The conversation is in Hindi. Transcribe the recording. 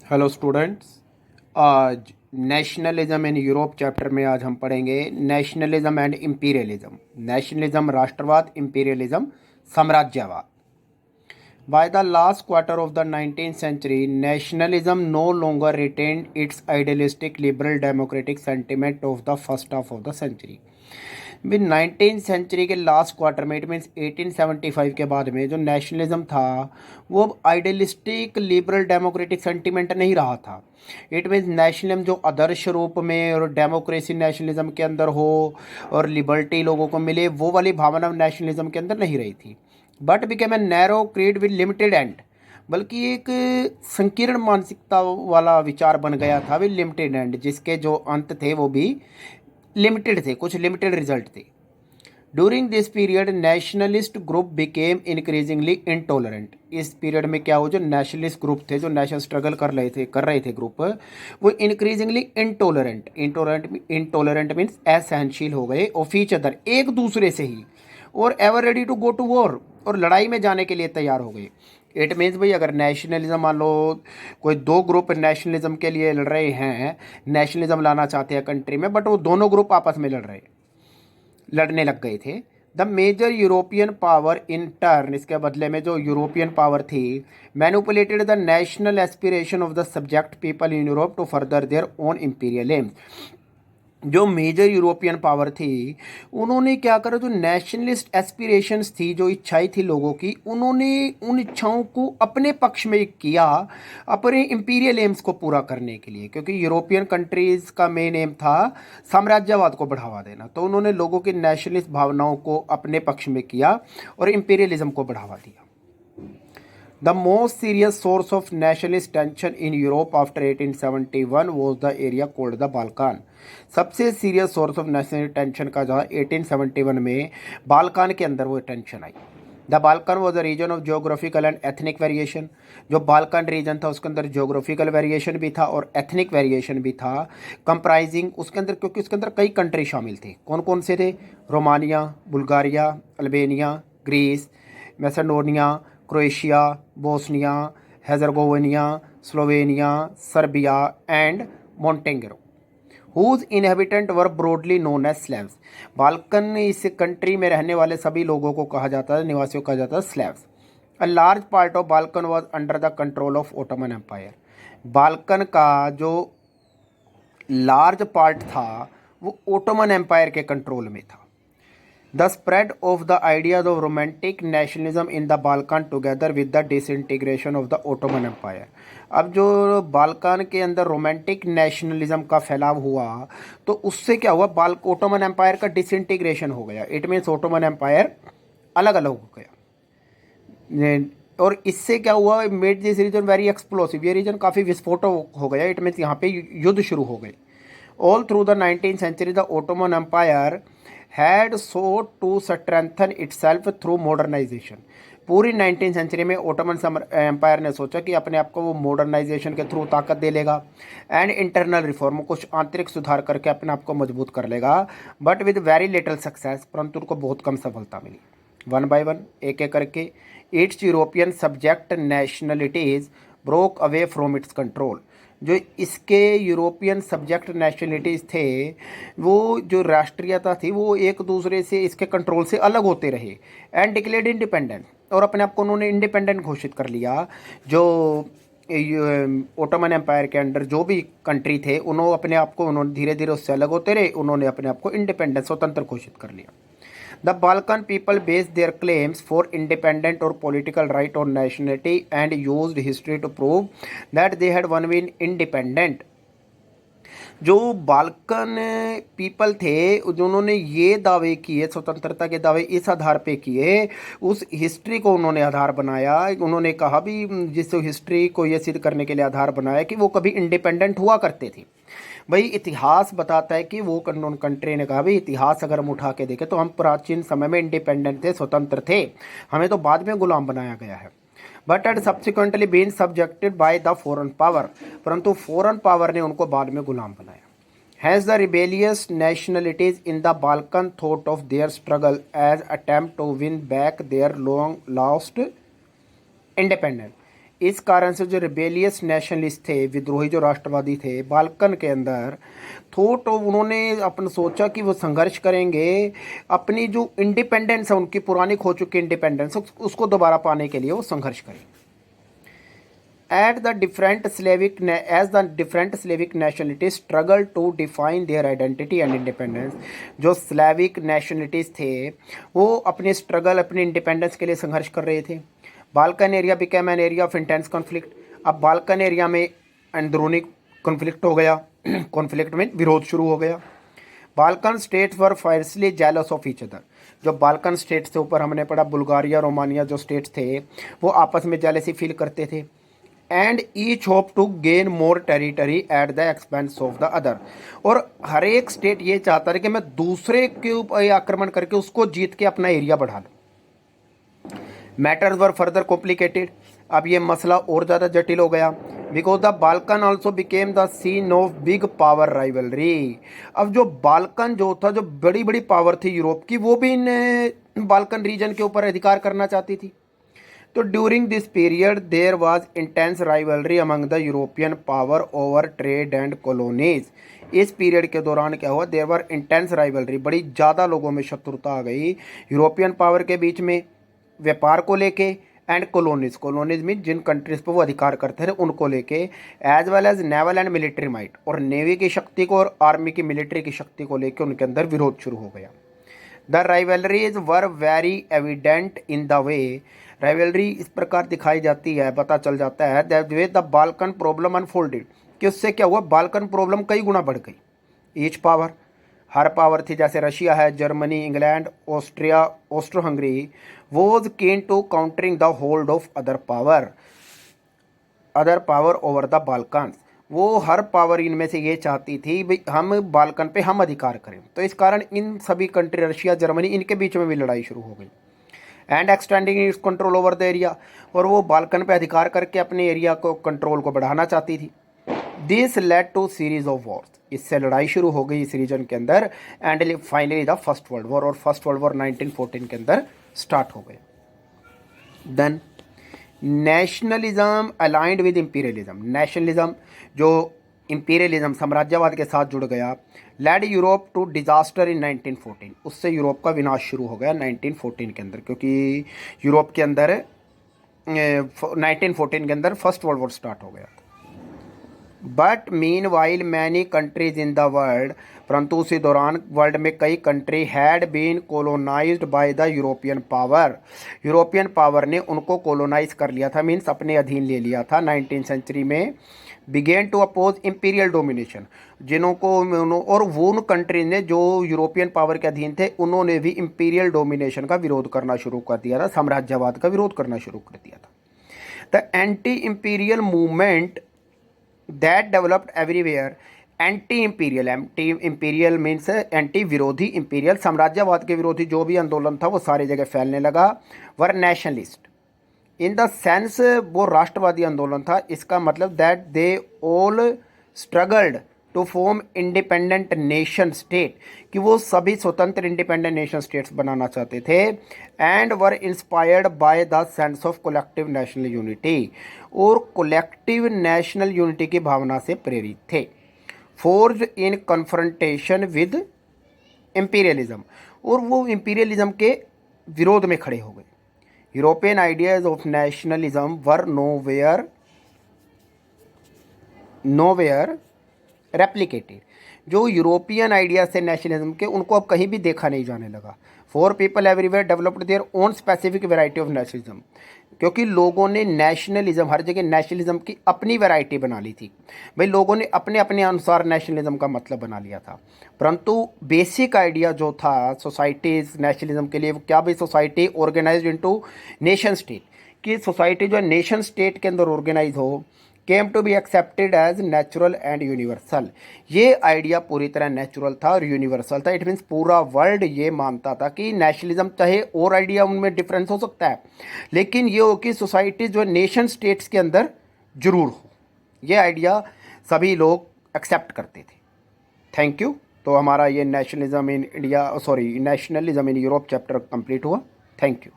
Hello students. आज नेशनलिज्म इन यूरोप चैप्टर में आज हम पढ़ेंगे नेशनलिज्म एंड इम्पीरियलिज्म। नेशनलिज्म राष्ट्रवाद, इम्पीरियलिज्म साम्राज्यवाद। By the last quarter of the 19th century, nationalism no longer retained its idealistic liberal democratic sentiment of the first half of the century. भी 19th सेंचुरी के लास्ट क्वार्टर में, इट मीन्स 1875 के बाद में जो नेशनलिज्म था वो अब आइडियलिस्टिक लिबरल डेमोक्रेटिक सेंटिमेंट नहीं रहा था। इट मीन्स नेशनलिज्म जो आदर्श रूप में और डेमोक्रेसी नेशनलिज्म के अंदर हो और लिबर्टी लोगों को मिले, वो वाली भावना नेशनलिज्म के अंदर नहीं रही थी। But became a narrow creed with limited and, बल्कि एक संकीर्ण मानसिकता वाला विचार बन गया था विद लिमिटेड एंड, जिसके जो अंत थे वो भी लिमिटेड थे, कुछ लिमिटेड रिजल्ट थे। During this period nationalist group became increasingly intolerant. इस पीरियड में क्या हो, जो नेशनलिस्ट ग्रुप थे, जो नेशनल स्ट्रगल कर रहे थे ग्रुप, वो इंक्रीजिंगली इंटॉलरेंट मीन्स असहनशील हो गए, ऑफ ईच अदर, एक दूसरे से ही, और ever ready to go to war, और लड़ाई में जाने के लिए तैयार हो गए। इट मीन्स भाई, अगर नेशनलिज्म मान लो कोई दो ग्रुप नेशनलिज्म के लिए लड़ रहे हैं, नेशनलिज्म लाना चाहते हैं कंट्री में, बट वो दोनों ग्रुप आपस में लड़ने लग गए थे। The major European power in turn, इसके बदले में जो यूरोपियन पावर थी, manipulated the national aspiration of the subject people in Europe to further their own imperial aims. जो मेजर यूरोपियन पावर थी, उन्होंने क्या करा, जो नेशनलिस्ट एस्पिरेशंस थी, जो इच्छाएं थी लोगों की, उन्होंने उन इच्छाओं को अपने पक्ष में किया, अपने इंपीरियल एम्स को पूरा करने के लिए। क्योंकि यूरोपियन कंट्रीज़ का मेन एम था साम्राज्यवाद को बढ़ावा देना, तो उन्होंने लोगों की नेशनलिस्ट भावनाओं को अपने पक्ष में किया और इंपीरियलिज्म को बढ़ावा दिया। The most serious source of nationalist tension in Europe after 1871 was the area called the Balkan. सबसे serious source of national tension का जहाँ 1871 में बाल्कान के अंदर वो टेंशन आई। The Balkan was a region of geographical and ethnic variation. जो बाल्कन रीजन था उसके अंदर जियोग्राफिकल वेरिएशन भी था और एथनिक वेरिएशन भी था, कंप्राइजिंग उसके अंदर, क्योंकि उसके अंदर कई कंट्री शामिल थे। कौन कौन से थे? Romania, Bulgaria, Albania, Greece, Macedonia, Croatia, Bosnia, Herzegovina, Slovenia, Serbia and Montenegro, whose inhabitant were broadly known as Slavs. Balkan, इस कंट्री में रहने वाले सभी लोगों को कहा जाता है, निवासियों को कहा जाता है Slavs. A large part of Balkan was under the control of Ottoman empire. Balkan का जो लार्ज पार्ट था वो ओटोमन एम्पायर के कंट्रोल में था। The spread of the ideas of romantic nationalism in the Balkan together with the disintegration of the Ottoman Empire. अब जो बाल्कान के अंदर रोमांटिक नेशनलिज्म का फैलाव हुआ, तो उससे क्या हुआ, ओटोमन एम्पायर का डिसइंटीग्रेशन हो गया। इट मीन्स ओटोमन एम्पायर अलग अलग हो गया, और इससे क्या हुआ, made this region very explosive. ये रीजन काफ़ी विस्फोटक हो गया। इट मीन्स यहाँ पे युद्ध शुरू हो गए। All through the 19th century the Ottoman empire had sought to strengthen itself through modernization. पूरी 19th सेंचुरी में ओटोमन एम्पायर ने सोचा कि अपने आप को वो मॉडर्नाइजेशन के थ्रू ताकत दे लेगा एंड इंटरनल रिफॉर्म, कुछ आंतरिक सुधार करके अपने आप को मजबूत कर लेगा, but with very little success, परंतु उनको बहुत कम सफलता मिली। वन बाय वन, एक एक करके, it's European subject nationalities broke away from its control. जो इसके यूरोपियन सब्जेक्ट नेशनलिटीज़ थे, वो जो राष्ट्रीयता थी, वो एक दूसरे से, इसके कंट्रोल से अलग होते रहे एंड डिक्लेयर्ड इंडिपेंडेंट, और अपने आप को उन्होंने इंडिपेंडेंट घोषित कर लिया। जो ओटोमन एम्पायर के अंडर जो भी कंट्री थे, उन्होंने अपने आप को, उन्होंने धीरे धीरे उससे अलग होते रहे, उन्होंने अपने आप को इंडिपेंडेंट, स्वतंत्र घोषित कर लिया। The Balkan people based their claims for independent or political right on nationality and used history to prove that they had once been independent. जो बाल्कन पीपल थे, जिन्होंने ये दावे किए, स्वतंत्रता के दावे इस आधार पे किए, उस हिस्ट्री को उन्होंने आधार बनाया। उन्होंने कहा भी, जिस हिस्ट्री को ये सिद्ध करने के लिए आधार बनाया कि वो कभी इंडिपेंडेंट हुआ करते थे। भाई इतिहास बताता है कि वो कंट्री ने कहा, भाई इतिहास अगर हम उठा के देखें तो हम प्राचीन समय में इंडिपेंडेंट थे, स्वतंत्र थे, हमें तो बाद में गुलाम बनाया गया है। But had subsequently been subjected by the foreign power, परंतु फॉरेन पावर ने उनको बाद में गुलाम बनाया। Has the rebellious nationalities in the Balkan thought of their struggle as attempt to win back their long lost independence. इस कारण से जो रिबेलियस नेशनलिस्ट थे, विद्रोही जो राष्ट्रवादी थे बाल्कन के अंदर, तो उन्होंने अपन सोचा कि वो संघर्ष करेंगे, अपनी जो इंडिपेंडेंस है उनकी पुरानी खो चुकी इंडिपेंडेंस उसको दोबारा पाने के लिए वो संघर्ष करेंगे। As the different Slavic nationalities struggle to define their identity and independence, जो स्लेविक नेशनलिटीज़ थे वो अपने स्ट्रगल, अपने इंडिपेंडेंस के लिए संघर्ष कर रहे थे। Balkan area became an area of intense conflict. अब बाल्कन एरिया में अंदरूनी कॉन्फ्लिक्ट हो गया, कॉन्फ्लिक्ट में विरोध शुरू हो गया। Balkan states were fiercely jealous of each other. जो बाल्कन स्टेट्स से ऊपर हमने पढ़ा, बुल्गारिया, रोमानिया जो स्टेट्स थे वो आपस में जेलसी फील करते थे। And each hope to gain more territory at the expense of the other. और हर एक स्टेट ये चाहता है कि मैं दूसरे के ऊपर आक्रमण करके उसको जीत के अपना एरिया बढ़ा लूँ। Matters were further complicated. अब ये मसला और ज़्यादा जटिल हो गया, because the Balkan also became the scene of big power rivalry. अब जो बाल्कन जो था, जो बड़ी बड़ी पावर थी यूरोप की, वो भी इन बाल्कन रीजन के ऊपर अधिकार करना चाहती थी। तो during this period there was intense rivalry among the European power over trade and colonies. इस पीरियड के दौरान क्या हुआ, देयर वर इंटेंस राइवलरी, बड़ी ज़्यादा लोगों में शत्रुता आ गई यूरोपियन पावर के बीच में व्यापार को लेके, एंड कॉलोनीज में जिन कंट्रीज पर वो अधिकार करते थे उनको लेके, as well as naval and military might, और नेवी की शक्ति को और आर्मी की मिलिट्री की शक्ति को लेकर उनके अंदर विरोध शुरू हो गया। The rivalries were very evident in the way. Rivalry इस प्रकार दिखाई जाती है, पता चल जाता है that way the Balkan problem unfolded, कि उससे क्या हुआ, बाल्कन प्रॉब्लम कई गुना बढ़ गई। ईच पावर, हर पावर थी, जैसे रशिया है, Germany, England, Austria, Austro Hungary, was keen to countering the hold of other power over the Balkans. वो हर पावर इनमें से ये चाहती थी भाई हम बाल्कन पे हम अधिकार करें। तो इस कारण इन सभी कंट्री, रशिया, जर्मनी, इनके बीच में भी लड़ाई शुरू हो गई। And extending its control over the area, और वो बाल्कन पे अधिकार करके अपने एरिया को, कंट्रोल को बढ़ाना चाहती थी। This led to series of wars, इससे लड़ाई शुरू हो गई इस रीजन के अंदर। And finally the first world war, और फर्स्ट वर्ल्ड वॉर 1914 के अंदर स्टार्ट हो गए। Then nationalism aligned with imperialism. Nationalism जो इंपीरियलिज्म, साम्राज्यवाद के साथ जुड़ गया, led Europe to disaster in 1914। उससे यूरोप का विनाश शुरू हो गया 1914 के अंदर, क्योंकि यूरोप के अंदर 1914 के अंदर फर्स्ट वर्ल्ड वॉर स्टार्ट हो गया। But meanwhile many countries in the world, परंतु उसी दौरान वर्ल्ड में कई country had been colonized by the European power. European power ने उनको कोलोनाइज कर लिया था, मीन्स अपने अधीन ले लिया था 19th सेंचुरी में। Began to oppose imperial domination, जिन्हों को, और वो उन कंट्री ने जो यूरोपियन पावर के अधीन थे उन्होंने भी इम्पीरियल डोमिनेशन का विरोध करना शुरू कर दिया था, साम्राज्यवाद का विरोध करना शुरू कर दिया था। The anti imperial movement that developed everywhere. Anti imperial means anti, विरोधी, इंपीरियल साम्राज्यवाद के विरोधी जो भी आंदोलन था वो सारी जगह फैलने लगा। Were nationalist in the sense, वो राष्ट्रवादी आंदोलन था, इसका मतलब that they all struggled to form independent nation state, कि वो सभी स्वतंत्र इंडिपेंडेंट नेशन स्टेट्स बनाना चाहते थे। And were inspired by the sense of collective national unity, और कलेक्टिव नेशनल यूनिटी की भावना से प्रेरित थे। Forge in confrontation with imperialism, और वो इंपीरियलिज्म के विरोध में खड़े हो गए। European ideas of nationalism were nowhere replicated. जो यूरोपियन आइडियाज थे नेशनलिज्म के, उनको अब कहीं भी देखा नहीं जाने लगा। For people everywhere developed their own specific variety of nationalism, क्योंकि लोगों ने नेशनलिज्म, हर जगह नेशनलिज्म की अपनी वैरायटी बना ली थी। भाई लोगों ने अपने अपने अनुसार नेशनलिज्म का मतलब बना लिया था, परंतु बेसिक आइडिया जो था सोसाइटीज नेशनलिज्म के लिए, वो क्या, भाई society organized into nation state, कि सोसाइटी जो है नेशन स्टेट के अंदर ऑर्गेनाइज हो, came to be accepted as natural and universal. ये आइडिया पूरी तरह नेचुरल था और यूनिवर्सल था। इट मीन्स पूरा वर्ल्ड ये मानता था कि नेशनलिज्म, चाहे और आइडिया उनमें डिफरेंस हो सकता है, लेकिन ये हो कि सोसाइटी जो नेशन स्टेट्स के अंदर जरूर हो, ये आइडिया सभी लोग एक्सेप्ट करते थे। Thank you. तो हमारा ये nationalism in India, nationalism in Europe chapter complete हुआ। Thank you.